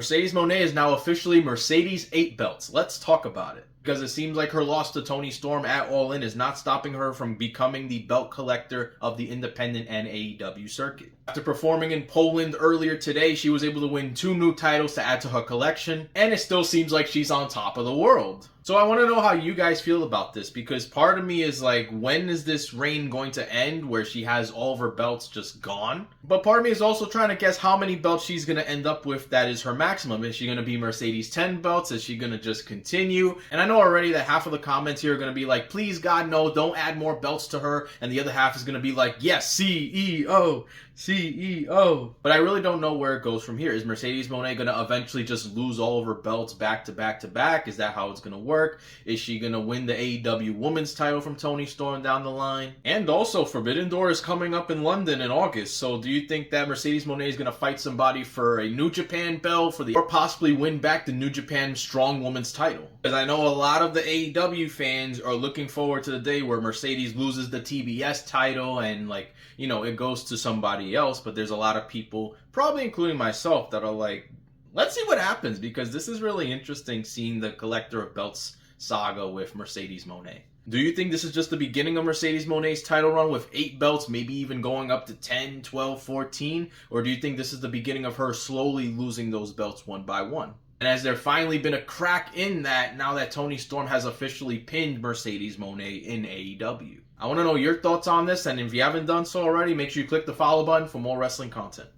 Mercedes Mone is now officially Mercedes 8 belts. Let's talk about it. Because it seems like her loss to Toni Storm at All In is not stopping her from becoming the belt collector of the independent and AEW circuit. After performing in Poland earlier today, she was able to win 2 new titles to add to her collection, and it still seems like she's on top of the world. So I want to know how you guys feel about this, because part of me is like, when is this reign going to end where she has all of her belts just gone? But part of me is also trying to guess how many belts she's going to end up with that is her maximum. Is she going to be Mercedes 10 belts? Is she going to just continue? And I know already that half of the comments here are going to be like, please God no, don't add more belts to her. And the other half is going to be like, yes, CEO, CEO. But I really don't know where it goes from here. Is Mercedes Mone going to eventually just lose all of her belts back to back to back? Is that how it's going to work? Is she going to win the AEW Women's title from Toni Storm down the line? And also, Forbidden Door is coming up in London in August. So do you think that Mercedes Mone is going to fight somebody for a New Japan belt or possibly win back the New Japan Strong Women's title? Because I know a lot of the AEW fans are looking forward to the day where Mercedes loses the TBS title and, like, you know, it goes to somebody else. But there's a lot of people, probably including myself, that are like, let's see what happens, because this is really interesting seeing the Collector of Belts saga with Mercedes Mone. Do you think this is just the beginning of Mercedes Mone's title run with 8 belts, maybe even going up to 10, 12, 14? Or do you think this is the beginning of her slowly losing those belts one by one? And has there finally been a crack in that now that Toni Storm has officially pinned Mercedes Mone in AEW? I want to know your thoughts on this, and if you haven't done so already, make sure you click the follow button for more wrestling content.